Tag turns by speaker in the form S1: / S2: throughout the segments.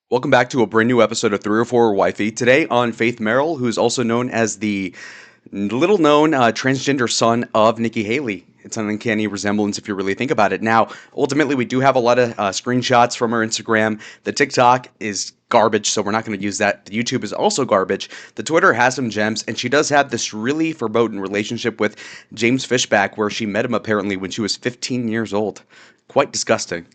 S1: Welcome back to a brand new episode of 3 or 4 Wifey. Today on Faith Merrill, who's also known as the little known transgender son of Nikki Haley. It's an uncanny resemblance if you really think about it. Now, ultimately, we do have a lot of screenshots from her Instagram. The TikTok is garbage, so we're not going to use that. The YouTube is also garbage. The Twitter has some gems, and she does have this really foreboding relationship with James Fishback, where she met him apparently when she was 15 years old. Quite disgusting.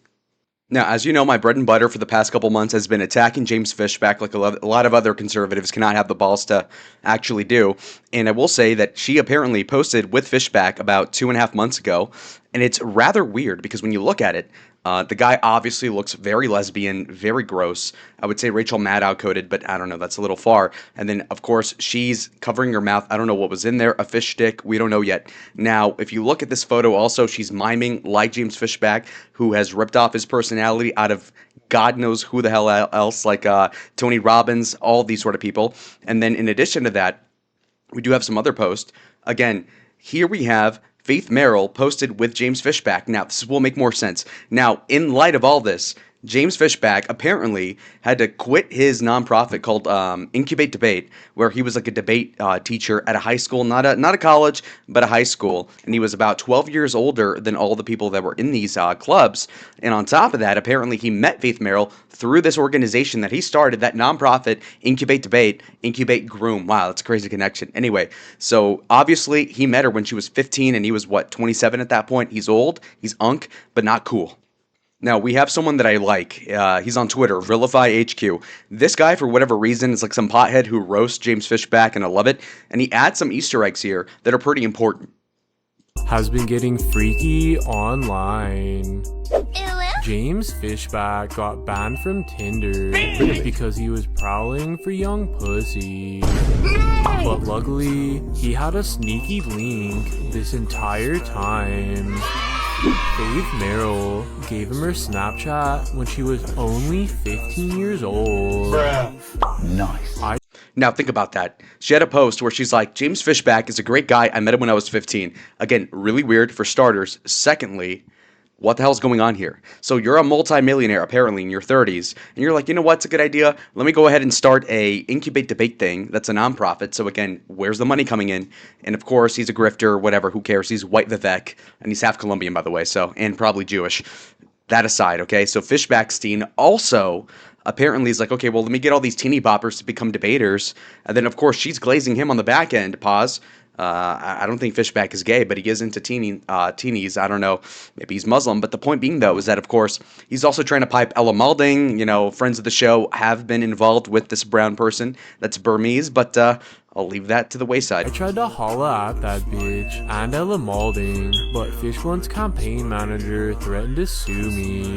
S1: Now, as you know, my bread and butter for the past couple months has been attacking James Fishback like a lot of other conservatives cannot have the balls to actually do. And I will say that she apparently posted with Fishback about 2.5 months ago, and it's rather weird because when you look at it, the guy obviously looks very lesbian, very gross. I would say Rachel Maddow coded, but I don't know, that's a little far. And then, of course, she's covering her mouth. I don't know what was in there, a fish stick, we don't know yet. Now, if you look at this photo also, she's miming like James Fishback, who has ripped off his personality out of God knows who the hell else, like Tony Robbins, all these sort of people. And then in addition to that, we do have some other posts. Again, here we have Faith Merrill posted with James Fishback. Now, this will make more sense. Now, in light of all this, James Fishback apparently had to quit his nonprofit called Incubate Debate, where he was like a debate teacher at a high school, not a college, but a high school, and he was about 12 years older than all the people that were in these clubs. And on top of that, apparently he met Faith Merrill through this organization that he started, that nonprofit Incubate Debate, Incubate Groom. Wow, that's a crazy connection. Anyway, so obviously he met her when she was 15, and he was what, 27 at that point. He's old, he's unk, but not cool. Now, we have someone that I like. He's on Twitter, Vilify HQ. This guy, for whatever reason, is like some pothead who roasts James Fishback, and I love it. And he adds some Easter eggs here that are pretty important.
S2: Has been getting freaky online. James Fishback got banned from Tinder because he was prowling for young pussy. But luckily, he had a sneaky link this entire time. Faith Merrill gave him her Snapchat when she was only 15 years old.
S3: Nice.
S1: Now, think about that. She had a post where she's like, James Fishback is a great guy. I met him when I was 15. Again, really weird for starters. Secondly, what the hell's going on here? So you're a multimillionaire, apparently, in your 30s, and you're like, you know what, it's a good idea. Let me go ahead and start a Incubate Debate thing that's a nonprofit. So again, where's the money coming in? And of course, he's a grifter, whatever, who cares? He's white Vivek, and he's half Colombian, by the way, so, and probably Jewish. That aside, okay? So Fishbackstein also apparently is like, okay, well, let me get all these teeny boppers to become debaters. And then, of course, she's glazing him on the back end. Pause. I don't think Fishback is gay, but he is into teenies. I don't know. Maybe he's Muslim. But the point being, though, is that, of course, he's also trying to pipe Ella Malding. You know, friends of the show have been involved with this brown person that's Burmese, but I'll leave that to the wayside.
S2: I tried to holla at that bitch and Ella Malding, but Fishbach's campaign manager threatened to sue me.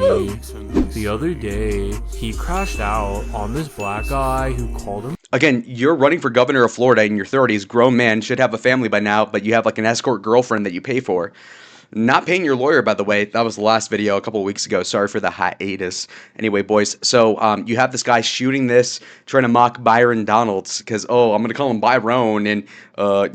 S2: The other day, he crashed out on this black guy who called him.
S1: Again, you're running for governor of Florida in your 30s, grown man, should have a family by now, but you have like an escort girlfriend that you pay for. Not paying your lawyer, by the way. That was the last video a couple of weeks ago. Sorry for the hiatus. Anyway, boys, so you have this guy shooting this, trying to mock Byron Donalds, because, oh, I'm going to call him Byron, and,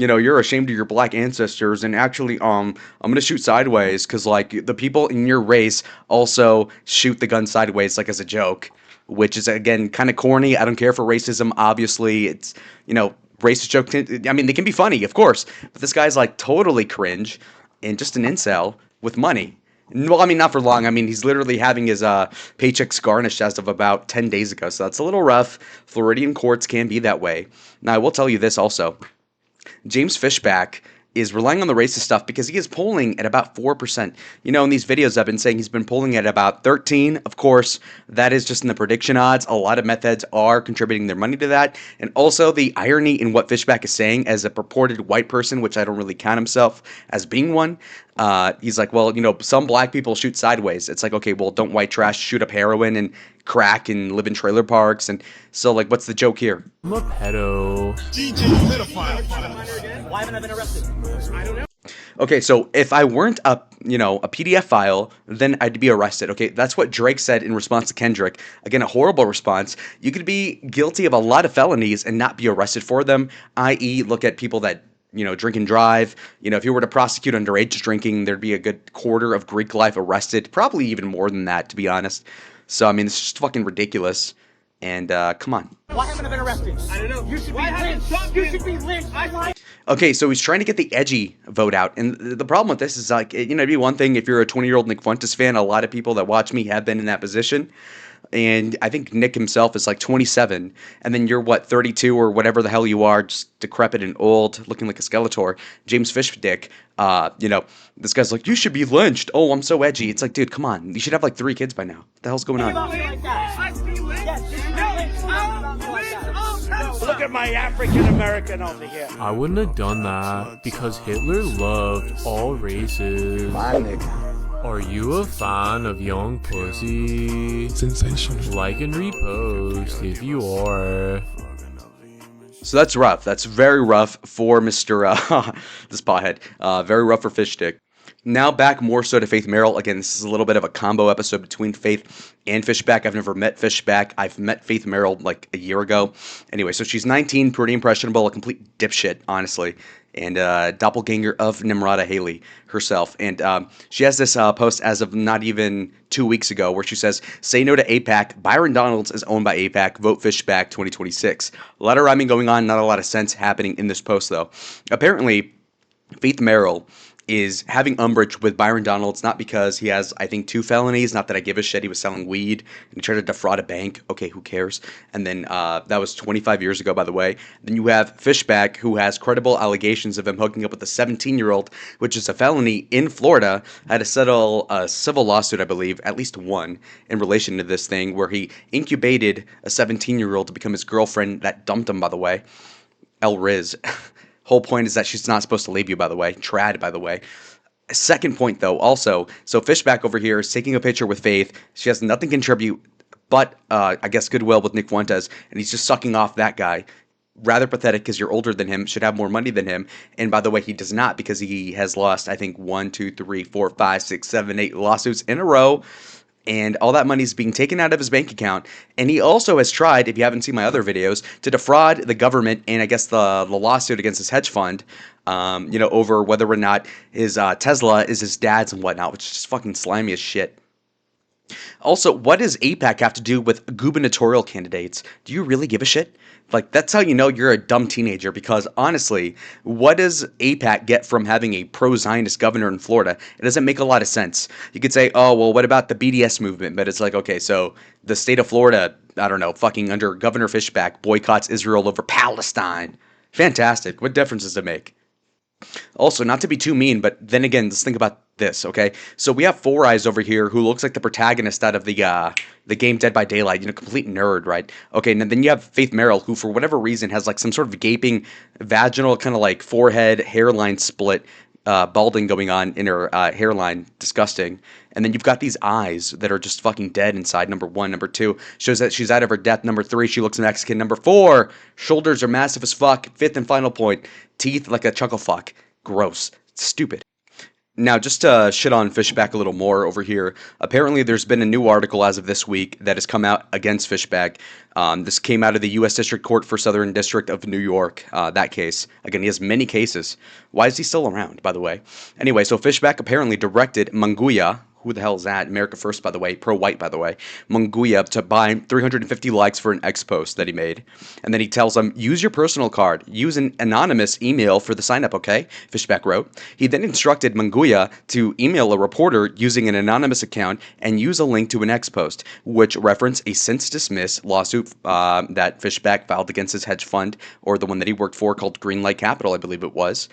S1: you know, you're ashamed of your black ancestors, and actually, I'm going to shoot sideways, because, like, the people in your race also shoot the gun sideways, like, as a joke, which is, again, kind of corny. I don't care for racism, obviously. It's, you know, racist jokes, I mean, they can be funny, of course, but this guy's, like, totally cringe. And just an incel with money. Well, I mean, not for long. I mean, he's literally having his paychecks garnished as of about 10 days ago. So that's a little rough. Floridian courts can be that way. Now, I will tell you this also. James Fishback is relying on the racist stuff because he is polling at about 4%. You know, in these videos I've been saying he's been polling at about 13. Of course, that is just in the prediction odds. A lot of meth heads are contributing their money to that. And also the irony in what Fishback is saying as a purported white person, which I don't really count himself as being one. He's like, well, you know, some black people shoot sideways. It's like, okay, well, don't white trash shoot up heroin and crack and live in trailer parks? And so, like, what's the joke here?
S2: I'm a pedo.
S4: Why haven't I been arrested? I don't know.
S1: Okay, so if I weren't a PDF file, then I'd be arrested. Okay, that's what Drake said in response to Kendrick. Again, a horrible response. You could be guilty of a lot of felonies and not be arrested for them, i.e., look at people that, you know, drink and drive. You know, if you were to prosecute underage drinking, there'd be a good quarter of Greek life arrested, probably even more than that, to be honest. So, I mean, it's just fucking ridiculous. And come on.
S4: Why haven't I been arrested? I don't know. You should be lynched. You should be lynched.
S1: Okay, so he's trying to get the edgy vote out, and the problem with this is like, it'd be one thing if you're a 20-year-old Nick Fuentes fan. A lot of people that watch me have been in that position. And I think Nick himself is like 27, and then you're, 32 or whatever the hell you are, just decrepit and old, looking like a Skeletor. James Fishback, this guy's like, you should be lynched. Oh, I'm so edgy. It's like, dude, come on. You should have like 3 kids by now. What the hell's going on?
S4: Look at my African American over here.
S2: I wouldn't have done that because Hitler loved all races.
S3: My nigga.
S2: Are you a fan of young pussy?
S5: Sensational.
S2: Like and repost if you are.
S1: So that's rough. That's very rough for Mr. This pothead. Very rough for Fishstick. Now back more so to Faith Merrill. Again, this is a little bit of a combo episode between Faith and Fishback. I've never met Fishback. I've met Faith Merrill like a year ago. Anyway, so she's 19, pretty impressionable, a complete dipshit, honestly. And doppelganger of Nimrata Haley herself. And she has this post as of not even 2 weeks ago where she says, say no to APAC. Byron Donalds is owned by APAC. Vote Fishback 2026. A lot of rhyming going on. Not a lot of sense happening in this post, though. Apparently, Faith Merrill is having umbrage with Byron Donalds, not because he has, I think, 2 felonies, not that I give a shit, he was selling weed, and he tried to defraud a bank, okay, who cares, and then, that was 25 years ago, by the way. Then you have Fishback, who has credible allegations of him hooking up with a 17-year-old, which is a felony in Florida, had to settle a civil lawsuit, I believe, at least one, in relation to this thing, where he incubated a 17-year-old to become his girlfriend, that dumped him, by the way, El Riz. Whole point is that she's not supposed to leave you, by the way. Trad, by the way. Second point, though, also, so Fishback over here is taking a picture with Faith. She has nothing to contribute but, I guess, goodwill with Nick Fuentes, and he's just sucking off that guy. Rather pathetic because you're older than him, should have more money than him. And by the way, he does not because he has lost, I think, 1, 2, 3, 4, 5, 6, 7, 8 lawsuits in a row. And all that money is being taken out of his bank account. And he also has tried, if you haven't seen my other videos, to defraud the government and I guess the lawsuit against his hedge fund, over whether or not his Tesla is his dad's and whatnot, which is just fucking slimy as shit. Also, what does APAC have to do with gubernatorial candidates? Do you really give a shit? Like, that's how you know you're a dumb teenager, because honestly, what does APAC get from having a pro-Zionist governor in Florida? It doesn't make a lot of sense. You could say, oh, well, what about the BDS movement? But it's like, okay, so the state of Florida, I don't know, fucking under Governor Fishback boycotts Israel over Palestine. Fantastic. What difference does it make? Also, not to be too mean, but then again, let's think about this, okay? So we have Four Eyes over here who looks like the protagonist out of the game Dead by Daylight, complete nerd, right? Okay, and then you have Faith Merrill, who for whatever reason has like some sort of gaping vaginal kind of like forehead hairline split, balding going on in her hairline. Disgusting. And then you've got these eyes that are just fucking dead inside. Number 1. Number 2 shows that she's out of her depth. Number 3, she looks Mexican. Number 4, shoulders are massive as fuck. 5th and final point, teeth like a chuckle fuck. Gross. Stupid. Now, just to shit on Fishback a little more over here, apparently there's been a new article as of this week that has come out against Fishback. This came out of the U.S. District Court for Southern District of New York, that case. Again, he has many cases. Why is he still around, by the way? Anyway, so Fishback apparently directed Munguia, who the hell is that? America First, by the way. Pro-white, by the way. Munguia to buy 350 likes for an X post that he made. And then he tells him, use your personal card. Use an anonymous email for the sign-up, okay? Fishback wrote. He then instructed Munguia to email a reporter using an anonymous account and use a link to an X post, which referenced a since-dismissed lawsuit that Fishback filed against his hedge fund, or the one that he worked for, called Greenlight Capital, I believe it was.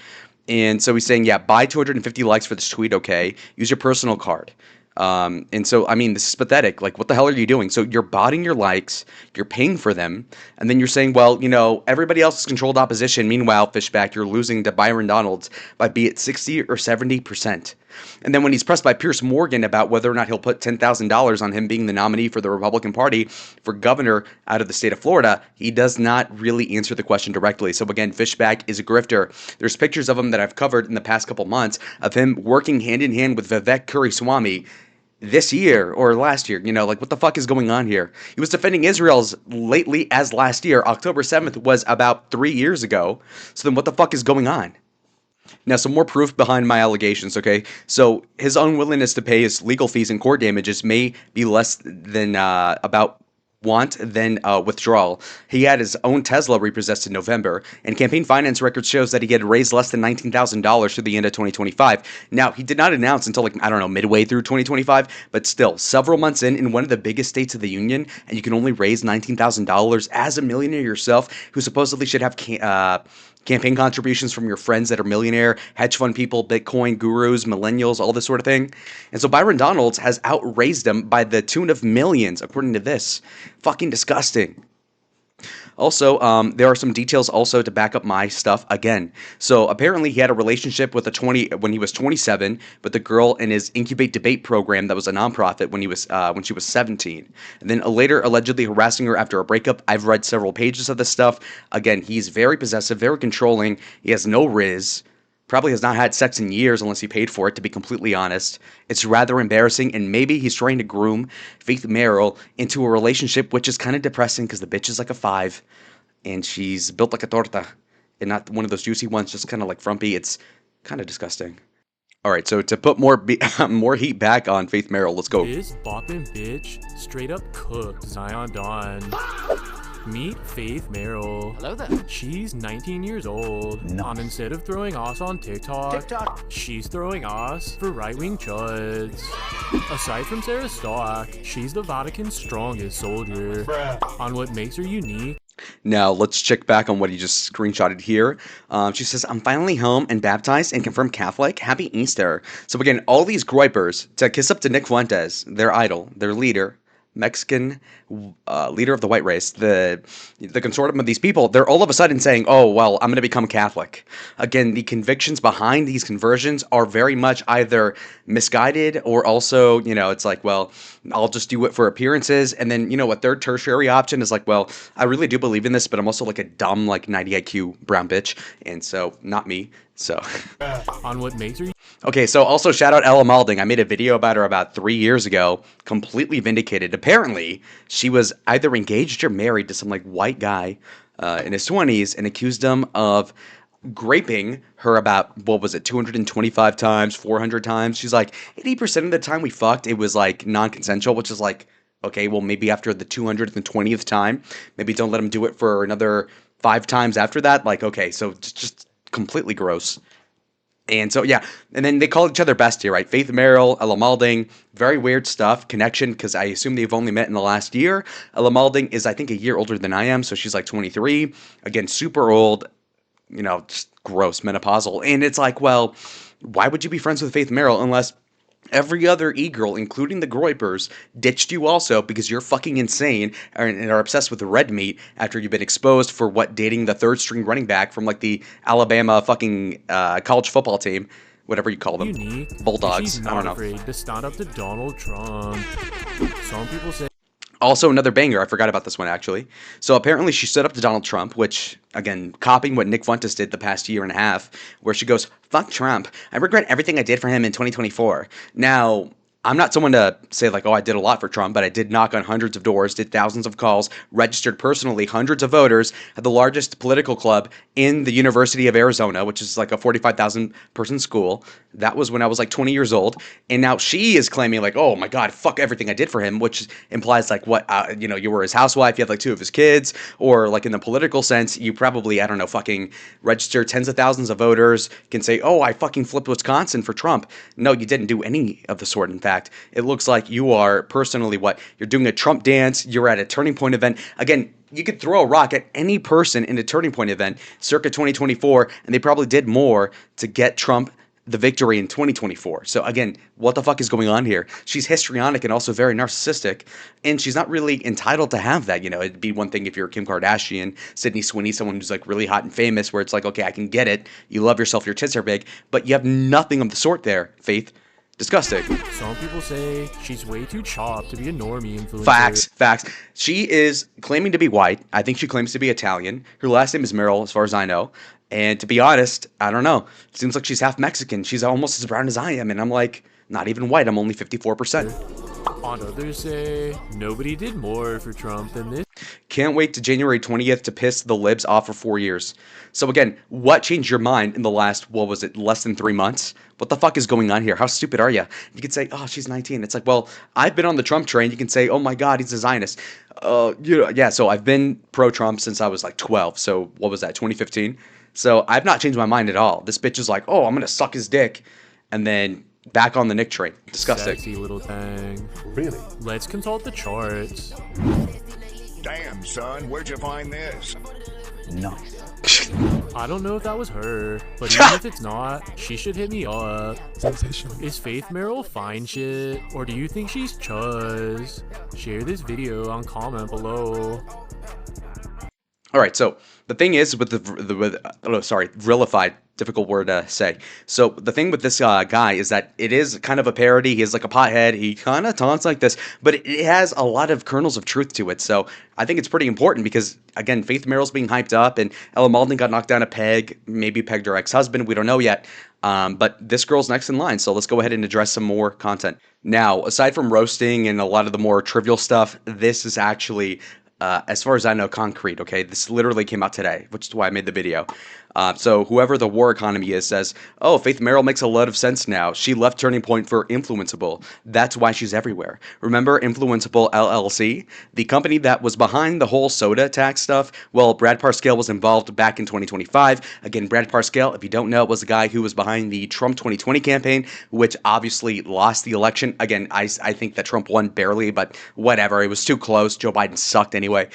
S1: And so he's saying, yeah, buy 250 likes for this tweet, okay? Use your personal card. And so, I mean, this is pathetic. Like, what the hell are you doing? So you're botting your likes, you're paying for them, and then you're saying, well, everybody else is controlled opposition. Meanwhile, Fishback, you're losing to Byron Donalds by be it 60 or 70%. And then when he's pressed by Pierce Morgan about whether or not he'll put $10,000 on him being the nominee for the Republican Party for governor out of the state of Florida, he does not really answer the question directly. So again, Fishback is a grifter. There's pictures of him that I've covered in the past couple months of him working hand in hand with Vivek Kuriswamy this year or last year. Like, what the fuck is going on here? He was defending Israel as lately as last year. October 7th was about 3 years ago. So then what the fuck is going on? Now, some more proof behind my allegations, okay? So his unwillingness to pay his legal fees and court damages may be less than about want, then withdrawal. He had his own Tesla repossessed in November, and campaign finance records shows that he had raised less than $19,000 through the end of 2025. Now, he did not announce until, like, I don't know, midway through 2025, but still, several months in one of the biggest states of the union, and you can only raise $19,000 as a millionaire yourself, who supposedly should have campaign contributions from your friends that are millionaire, hedge fund people, Bitcoin gurus, millennials, all this sort of thing. And so Byron Donalds has outraised him by the tune of millions, according to this. Fucking disgusting. Also, there are some details also to back up my stuff again. So apparently he had a relationship with when he was 27 with a girl in his Incubate Debate program that was a nonprofit when she was 17. And then later allegedly harassing her after a breakup. I've read several pages of this stuff. Again, he's very possessive, very controlling. He has no riz. Probably has not had sex in years unless he paid for it, to be completely honest. It's rather embarrassing, and maybe he's trying to groom Faith Merrill into a relationship, which is kind of depressing because the bitch is like a 5, and she's built like a torta, and not one of those juicy ones, just kind of like frumpy. It's kind of disgusting. All right, so to put more more heat back on Faith Merrill, let's go.
S2: This boppin' bitch straight up cooked Zion Dawn. Meet Faith Merrill.
S3: Hello there.
S2: She's 19 years old.
S3: Nice.
S2: And instead of throwing us on TikTok, she's throwing us for right-wing chuds. Aside from Sarah Stock, she's the Vatican's strongest soldier. On what makes her unique.
S1: Now, let's check back on what he just screenshotted here. She says, I'm finally home and baptized and confirmed Catholic. Happy Easter. So again, all these groypers to kiss up to Nick Fuentes, their idol, their leader, Mexican leader of the white race, the consortium of these people, they're all of a sudden saying, oh, well, I'm going to become Catholic. Again, the convictions behind these conversions are very much either misguided or also, it's like, well, I'll just do it for appearances. And then, a third tertiary option is like, well, I really do believe in this, but I'm also like a dumb, like 90 IQ brown bitch. And so not me. So
S2: on what makes her.
S1: Okay, so also shout out Ella Malding. I made a video about her about 3 years ago, completely vindicated. Apparently, she was either engaged or married to some like white guy in his 20s and accused him of graping her about, 225 times, 400 times. She's like, 80% of the time we fucked, it was like non-consensual, which is like, okay, well, maybe after the 220th time, maybe don't let him do it for another 5 times after that. Like, okay, so just completely gross. And so, yeah, and then they call each other bestie, right? Faith Merrill, Ella Malding, very weird stuff, connection, because I assume they've only met in the last year. Ella Malding is, I think, a year older than I am, so she's like 23. Again, super old, just gross, menopausal. And it's like, well, why would you be friends with Faith Merrill unless every other e-girl, including the Groypers, ditched you also because you're fucking insane and are obsessed with red meat after you've been exposed for dating the third string running back from like the Alabama fucking college football team, whatever you call them,
S2: unique.
S1: Bulldogs.
S2: She's
S1: I don't know.
S2: not afraid to stand up to Donald Trump. Some people say.
S1: Also, another banger. I forgot about this one, actually. So apparently she stood up to Donald Trump, which, again, copying what Nick Fuentes did the past year and a half, where she goes, fuck Trump. I regret everything I did for him in 2024. Now, I'm not someone to say like, oh, I did a lot for Trump, but I did knock on hundreds of doors, did thousands of calls, registered personally hundreds of voters at the largest political club in the University of Arizona, which is like a 45,000 person school. That was when I was like 20 years old. And now she is claiming like, oh my God, fuck everything I did for him, which implies like what, you were his housewife, you had like 2 of his kids, or like in the political sense, you probably, I don't know, fucking register tens of thousands of voters, can say, oh, I fucking flipped Wisconsin for Trump. No, you didn't do any of the sort, in fact. It looks like you are personally you're doing a Trump dance, you're at a Turning Point event. Again, you could throw a rock at any person in a Turning Point event circa 2024, and they probably did more to get Trump the victory in 2024. So again, what the fuck is going on here? She's histrionic and also very narcissistic, and she's not really entitled to have that. It'd be one thing if you're Kim Kardashian, Sydney Sweeney, someone who's like really hot and famous, where it's like, okay, I can get it. You love yourself, your tits are big, but you have nothing of the sort there, Faith. Disgusting.
S2: Some people say she's way too chopped to be a normie influencer.
S1: Facts. She is claiming to be white. I think she claims to be Italian. Her last name is Merrill, as far as I know. And to be honest, I don't know. It seems like she's half Mexican. She's almost as brown as I am. And I'm like, not even white. I'm only 54%.
S2: On others say nobody did more for Trump than this.
S1: Can't wait to January 20th to piss the libs off for 4 years. So again, what changed your mind in the last, what was it, less than 3 months? What the fuck is going on here? How stupid are you? You can say, oh, she's 19. It's like, well, I've been on the Trump train. You can say, oh my God, he's a Zionist. Yeah, so I've been pro-Trump since I was like 12. So what was that, 2015? So I've not changed my mind at all. This bitch is like, oh, I'm going to suck his dick. And then back on the Nick train. Disgusting.
S2: Sexy little thing.
S3: Really?
S2: Let's consult the charts.
S5: Damn, son, where'd you find this?
S3: Nice.
S2: I don't know if that was her, but even if it's not, she should hit me up. Is Faith Merrill fine shit, or do you think she's chuzz? Share this video and comment below.
S1: All right, so the thing is with vilified, difficult word to say. So the thing with this guy is that it is kind of a parody. He is like a pothead. He kind of taunts like this, but it has a lot of kernels of truth to it. So I think it's pretty important because, again, Faith Merrill's being hyped up, and Ella Malden got knocked down a peg, maybe pegged her ex-husband. We don't know yet. But this girl's next in line, so let's go ahead and address some more content. Now, aside from roasting and a lot of the more trivial stuff, this is actually... as far as I know, concrete, okay? This literally came out today, which is why I made the video. So whoever the war economy is says, oh, Faith Merrill makes a lot of sense now. She left Turning Point for Influenceable. That's why she's everywhere. Remember Influenceable LLC? The company that was behind the whole soda tax stuff? Well, Brad Parscale was involved back in 2025. Again, Brad Parscale, if you don't know, was the guy who was behind the Trump 2020 campaign, which obviously lost the election. Again, I think that Trump won barely, but whatever. It was too close. Joe Biden sucked anyway.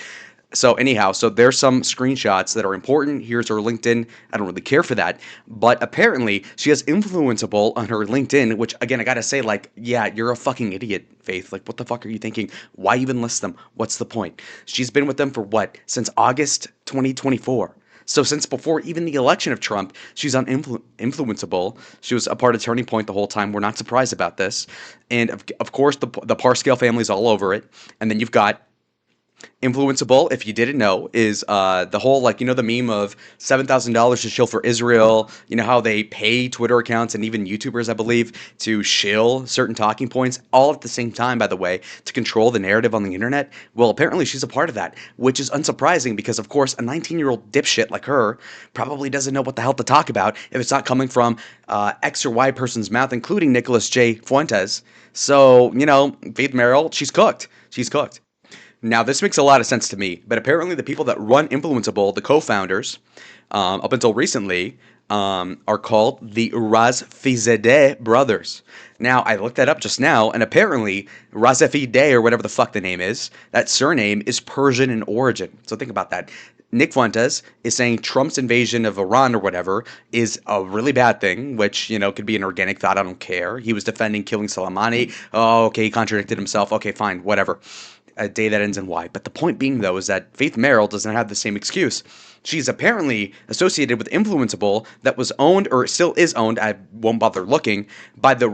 S1: So anyhow, so there's some screenshots that are important. Here's her LinkedIn. I don't really care for that. But apparently, she has Influenceable on her LinkedIn, which, again, I gotta say, like, yeah, you're a fucking idiot, Faith. Like, what the fuck are you thinking? Why even list them? What's the point? She's been with them for what? Since August 2024. So since before even the election of Trump, she's on Influenceable. She was a part of Turning Point the whole time. We're not surprised about this. And, of course, the Parscale family's all over it. And then you've got Influenceable, if you didn't know, is the whole, like, you know, the meme of $7,000 to shill for Israel. You know how they pay Twitter accounts and even YouTubers, I believe, to shill certain talking points, all at the same time, by the way, to control the narrative on the internet? Well, apparently she's a part of that, which is unsurprising because, of course, a 19-year-old dipshit like her probably doesn't know what the hell to talk about if it's not coming from X or Y person's mouth, including Nicholas J. Fuentes. So, you know, Faith Merrill, she's cooked. She's cooked. Now, this makes a lot of sense to me, but apparently the people that run Influenceable, the co-founders, up until recently, are called the Razafizadeh brothers. Now, I looked that up just now, and apparently Razafideh, or whatever the fuck the name is, that surname is Persian in origin. So think about that. Nick Fuentes is saying Trump's invasion of Iran or whatever is a really bad thing, which, you know, could be an organic thought. I don't care. He was defending killing Soleimani. Oh, okay, he contradicted himself. Okay, fine, whatever. A day that ends in Y. But the point being, though, is that Faith Merrill doesn't have the same excuse. She's apparently associated with Influenceable that was owned, or still is owned, I won't bother looking, by the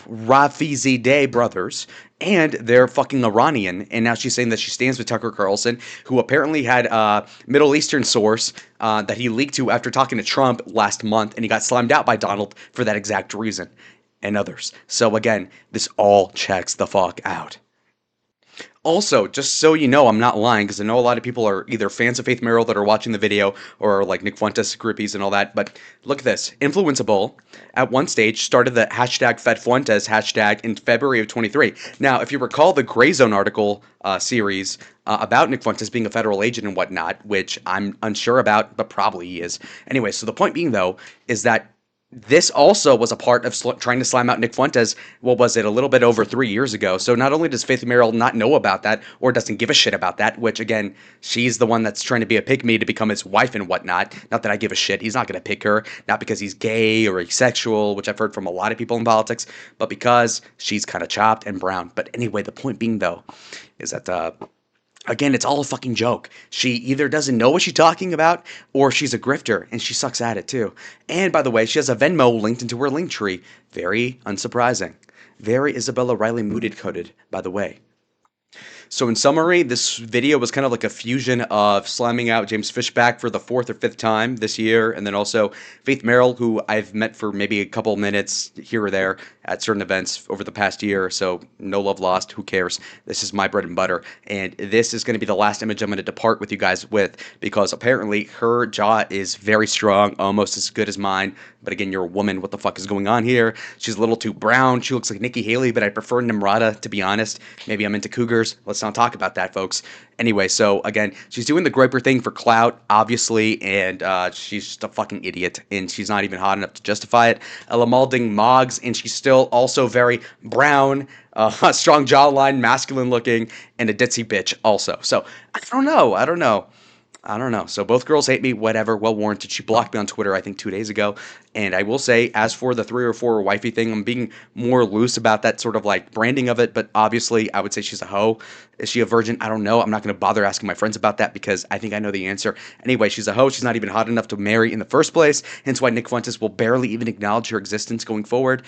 S1: Rafizadeh brothers, and they're fucking Iranian, and now she's saying that she stands with Tucker Carlson, who apparently had a Middle Eastern source that he leaked to after talking to Trump last month, and he got slammed out by Donald for that exact reason, and others. So again, this all checks the fuck out. Also, just so you know, I'm not lying, because I know a lot of people are either fans of Faith Merrill that are watching the video, or like Nick Fuentes groupies and all that, but look at this. Influenceable, at one stage, started the hashtag FedFuentes hashtag in February of 23. Now, if you recall the Gray Zone article series about Nick Fuentes being a federal agent and whatnot, which I'm unsure about, but probably he is. Anyway, so the point being, though, is that this also was a part of trying to slam out Nick Fuentes, what was it, a little bit over 3 years ago. So not only does Faith Merrill not know about that, or doesn't give a shit about that, which, again, she's the one that's trying to be a pygmy to become his wife and whatnot. Not that I give a shit. He's not going to pick her, not because he's gay or asexual, which I've heard from a lot of people in politics, but because she's kind of chopped and brown. But anyway, the point being, though, is that again, it's all a fucking joke. She either doesn't know what she's talking about, or she's a grifter, and she sucks at it too. And by the way, she has a Venmo linked into her link tree. Very unsurprising. Very Isabella Riley Mooted coded, by the way. So in summary, this video was kind of like a fusion of slamming out James Fishback for the 4th or 5th time this year, and then also Faith Merrill, who I've met for maybe a couple minutes here or there at certain events over the past year, so no love lost, who cares? This is my bread and butter, and this is going to be the last image I'm going to depart with you guys with, because apparently her jaw is very strong, almost as good as mine, but again, you're a woman, what the fuck is going on here? She's a little too brown, she looks like Nikki Haley, but I prefer Nimrata, to be honest. Maybe I'm into cougars, let's not talk about that, folks. Anyway, so again, she's doing the griper thing for clout, obviously, and she's just a fucking idiot, and she's not even hot enough to justify it. Ella Malding Moggs, and she's still also very brown, strong jawline, masculine looking, and a ditzy bitch also. So, I don't know. So both girls hate me, whatever, well warranted. She blocked me on Twitter, I think 2 days ago. And I will say, as for the 3 or 4 wifey thing, I'm being more loose about that sort of like branding of it. But obviously, I would say she's a hoe. Is she a virgin? I don't know. I'm not going to bother asking my friends about that because I think I know the answer. Anyway, she's a hoe. She's not even hot enough to marry in the first place. Hence why Nick Fuentes will barely even acknowledge her existence going forward.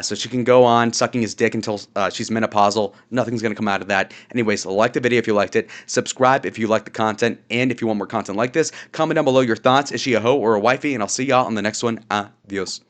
S1: So she can go on sucking his dick until she's menopausal. Nothing's going to come out of that. Anyways, like the video if you liked it. Subscribe if you like the content. And if you want more content like this, comment down below your thoughts. Is she a hoe or a wifey? And I'll see y'all on the next one. Adios.